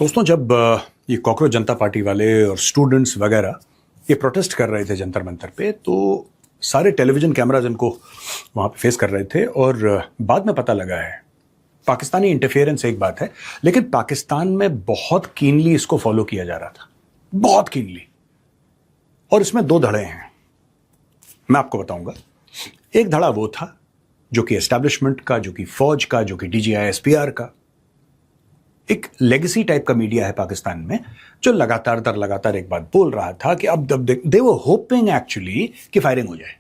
दोस्तों, जब ये कॉकरोच जनता पार्टी वाले और स्टूडेंट्स वगैरह ये प्रोटेस्ट कर रहे थे जंतर मंतर पे, तो सारे टेलीविजन कैमराज इनको वहां पे फेस कर रहे थे। और बाद में पता लगा है पाकिस्तानी इंटरफेरेंस एक बात है, लेकिन पाकिस्तान में बहुत कीनली इसको फॉलो किया जा रहा था, बहुत कीनली। और इसमें दो धड़े हैं, मैं आपको बताऊंगा। एक धड़ा वो था जो कि एस्टैब्लिशमेंट का, जो कि फौज का, जो कि DGI-SPR का, एक लेगेसी टाइप का मीडिया है पाकिस्तान में, जो लगातार एक बात बोल रहा था कि अब दे वर होपिंग एक्चुअली कि फायरिंग हो जाए।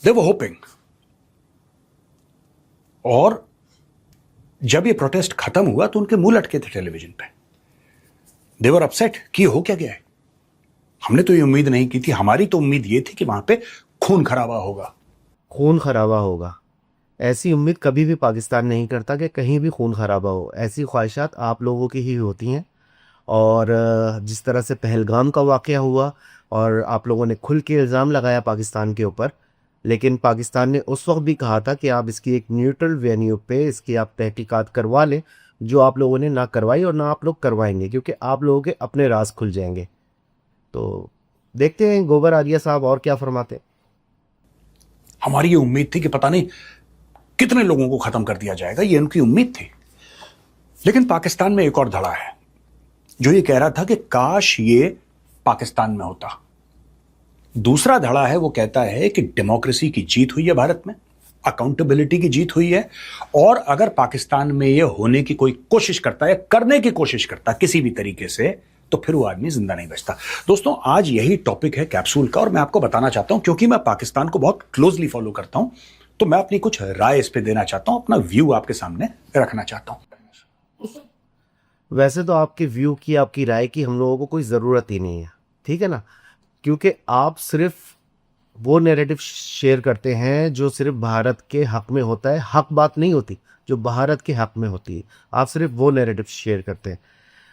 दे वर होपिंग। और जब ये प्रोटेस्ट खत्म हुआ तो उनके मुंह लटके थे टेलीविजन पे। दे वर अपसेट कि हो क्या गया है। हमने तो ये उम्मीद नहीं की थी। हमारी तो उम्मीद ये थी कि वहां पे खून खराबा होगा। खून खराबा होगा, ऐसी उम्मीद कभी भी पाकिस्तान नहीं करता कि कहीं भी खून खराबा हो। ऐसी ख्वाहिशात आप लोगों की ही होती हैं। और जिस तरह से पहलगाम का वाक़या हुआ और आप लोगों ने खुल के इल्ज़ाम लगाया पाकिस्तान के ऊपर, लेकिन पाकिस्तान ने उस वक्त भी कहा था कि आप इसकी एक न्यूट्रल वेन्यू पे इसकी आप तहकीकात करवा लें, जो आप लोगों ने ना करवाई और ना आप लोग करवाएंगे, क्योंकि आप लोगों के अपने राज खुल जाएंगे। तो देखते हैं गोबर आलिया साहब और क्या फरमाते हैं। हमारी ये उम्मीद थी कि पता नहीं कितने लोगों को खत्म कर दिया जाएगा, ये उनकी उम्मीद थी। लेकिन पाकिस्तान में एक और धड़ा है जो ये कह रहा था कि काश ये पाकिस्तान में होता। दूसरा धड़ा है, वो कहता है कि डेमोक्रेसी की जीत हुई है भारत में, अकाउंटेबिलिटी की जीत हुई है, और अगर पाकिस्तान में ये होने की कोई कोशिश करता है, करने की कोशिश करता किसी भी तरीके से, तो फिर वो आदमी जिंदा नहीं बचता। दोस्तों, आज यही टॉपिक है कैप्सूल का, और मैं आपको बताना चाहता हूं, क्योंकि मैं पाकिस्तान को बहुत क्लोजली फॉलो करता हूं, तो मैं अपनी कुछ राय इस पे देना चाहता हूं, अपना व्यू आपके सामने रखना चाहता हूं। वैसे तो आपके व्यू की, आपकी राय की हम लोगों को कोई ज़रूरत ही नहीं है, ठीक है ना, क्योंकि आप सिर्फ वो नैरेटिव शेयर करते हैं जो सिर्फ भारत के हक में होता है। हक बात नहीं होती जो भारत के हक में होती है, आप सिर्फ वो नैरेटिव शेयर करते हैं।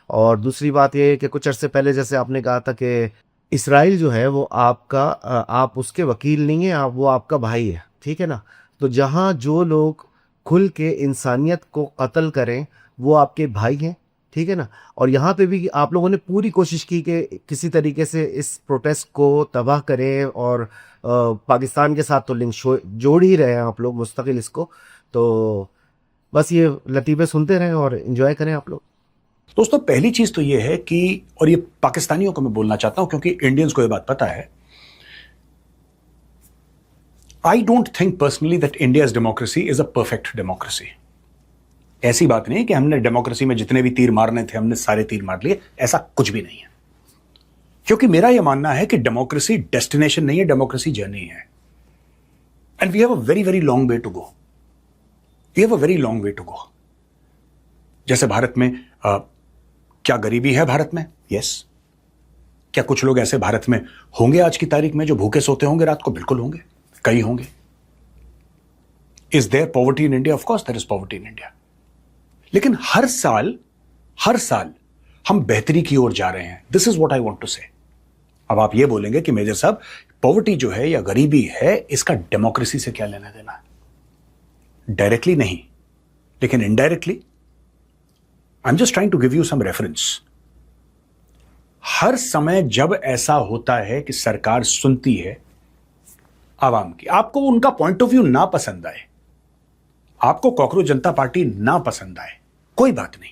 और दूसरी बात ये है कि कुछ अरसे पहले जैसे आपने कहा था कि इसराइल जो है वो आपका आप उसके वकील नहीं हैं, आप वो आपका भाई है, ठीक है ना। तो जहाँ जो लोग खुल के इंसानियत को कत्ल करें वो आपके भाई हैं, ठीक है ना। और यहाँ पे भी आप लोगों ने पूरी कोशिश की कि किसी तरीके से इस प्रोटेस्ट को तबाह करें, और पाकिस्तान के साथ तो लिंक जोड़ ही रहे हैं आप लोग मुस्तकिल इसको। तो बस ये लतीफ़े सुनते रहें और इन्जॉय करें आप लोग। दोस्तों, पहली चीज तो ये है कि, और ये पाकिस्तानियों को मैं बोलना चाहता हूं क्योंकि इंडियंस को ये बात पता है, I don't think personally that India's democracy is a perfect democracy. ऐसी बात नहीं कि हमने डेमोक्रेसी में जितने भी तीर मारने थे हमने सारे तीर मार लिए, ऐसा कुछ भी नहीं है। क्योंकि मेरा यह मानना है कि डेमोक्रेसी डेस्टिनेशन नहीं है, डेमोक्रेसी जर्नी है। And we have a very very long way to go. We have a very long way to go. जैसे भारत में क्या गरीबी है भारत में? यस। क्या कुछ लोग ऐसे भारत में होंगे आज की तारीख में जो भूखे सोते होंगे रात को? बिल्कुल होंगे, कई होंगे। Is there poverty in India? Of course there is poverty in India. लेकिन हर साल हम बेहतरी की ओर जा रहे हैं। This is what I want to say. अब आप ये बोलेंगे कि मेजर साहब, पॉवर्टी जो है या गरीबी है, इसका डेमोक्रेसी से क्या लेना देना है? डायरेक्टली नहीं, लेकिन indirectly I am just trying to give you some reference. हर समय जब ऐसा होता है कि सरकार सुनती है आवाम की, आपको उनका पॉइंट ऑफ व्यू ना पसंद आए, आपको कॉकरोच जनता पार्टी ना पसंद आए, कोई बात नहीं,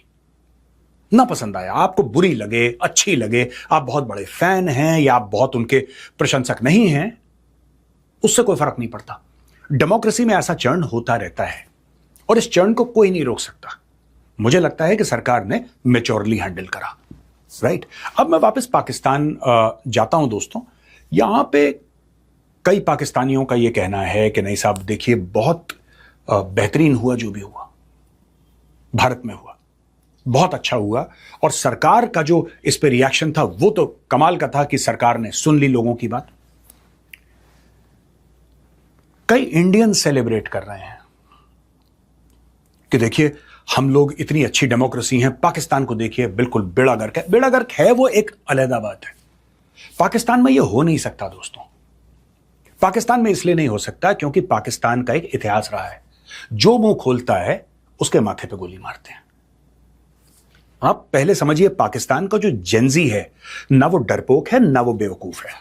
ना पसंद आया, आपको बुरी लगे, अच्छी लगे, आप बहुत बड़े फैन हैं या आप बहुत उनके प्रशंसक नहीं हैं, उससे कोई फर्क नहीं पड़ता। डेमोक्रेसी में ऐसा चर्न होता रहता है और इस चर्न को कोई नहीं रोक सकता। मुझे लगता है कि सरकार ने मैच्योरली हैंडल करा। राइट। अब मैं वापस पाकिस्तान जाता हूं। दोस्तों, यहां पे कई पाकिस्तानियों का यह कहना है कि नहीं साहब, देखिए बहुत बेहतरीन हुआ जो भी हुआ, भारत में हुआ, बहुत अच्छा हुआ। और सरकार का जो इस पे रिएक्शन था वो तो कमाल का था कि सरकार ने सुन ली लोगों की बात। कई इंडियन सेलिब्रेट कर रहे हैं कि देखिए हम लोग इतनी अच्छी डेमोक्रेसी हैं, पाकिस्तान को देखिए बिल्कुल बेड़ा गर्क है। बेड़ा गर्क है वो एक अलग बात है। पाकिस्तान में यह हो नहीं सकता दोस्तों। पाकिस्तान में इसलिए नहीं हो सकता क्योंकि पाकिस्तान का एक इतिहास रहा है, जो मुंह खोलता है उसके माथे पे गोली मारते हैं। आप पहले समझिए, पाकिस्तान का जो जेंजी है, ना वो डरपोक है ना वो बेवकूफ है।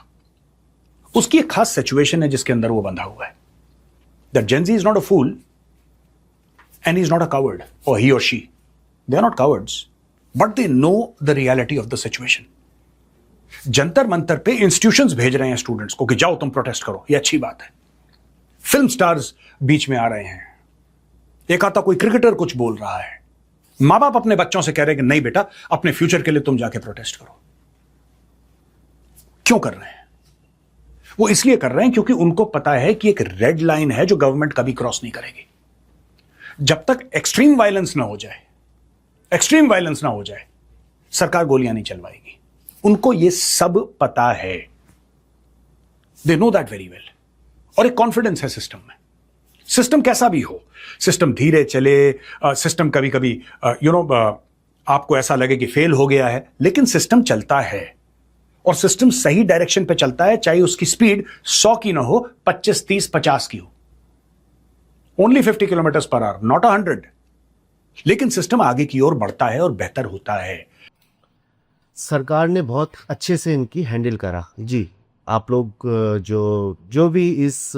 उसकी एक खास सिचुएशन है जिसके अंदर वो बंधा हुआ है। That Gen Z is not a fool and is not a coward, और ही और she, they are not cowards, but they know the reality of the situation. Jantar Mantar पे इंस्टीट्यूशंस भेज रहे हैं स्टूडेंट्स को कि जाओ तुम प्रोटेस्ट करो, ये अच्छी बात है। फिल्म स्टार्स बीच में आ रहे हैं, एक आता कोई क्रिकेटर कुछ बोल रहा है, मां बाप अपने बच्चों से कह रहे हैं कि नहीं बेटा, अपने फ्यूचर के लिए तुम जाके प्रोटेस्ट करो। क्यों कर रहे हैं? वो इसलिए कर रहे हैं क्योंकि उनको पता है कि एक रेड लाइन है जो गवर्नमेंट कभी क्रॉस नहीं करेगी। जब तक एक्सट्रीम वायलेंस ना हो जाए, एक्सट्रीम वायलेंस ना हो जाए, सरकार गोलियां नहीं चलवाएगी। उनको ये सब पता है, they know that very well. और एक कॉन्फिडेंस है सिस्टम में। सिस्टम कैसा भी हो, सिस्टम धीरे चले, सिस्टम कभी कभी आपको ऐसा लगे कि फेल हो गया है, लेकिन सिस्टम चलता है। और सिस्टम सही डायरेक्शन पे चलता है, चाहे उसकी स्पीड 100 की ना हो, 25, 30, 50 की हो। Only 50 kilometre per hour, not 100। लेकिन सिस्टम आगे की ओर बढ़ता है और बेहतर होता है। सरकार ने बहुत अच्छे से इनकी हैंडल करा जी। आप लोग जो भी इस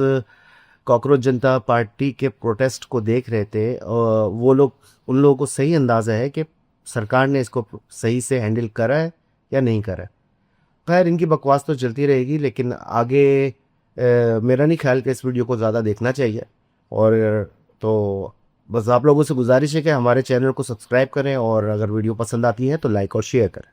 कॉकरोच जनता पार्टी के प्रोटेस्ट को देख रहे थे, वो लोग, उन लोगों को सही अंदाज़ा है कि सरकार ने इसको सही से हैंडल करा है या नहीं करा है। खैर, इनकी बकवास तो चलती रहेगी, लेकिन आगे मेरा नहीं ख्याल कि इस वीडियो को ज़्यादा देखना चाहिए। और तो बस आप लोगों से गुजारिश है कि हमारे चैनल को सब्सक्राइब करें, और अगर वीडियो पसंद आती है तो लाइक और शेयर करें।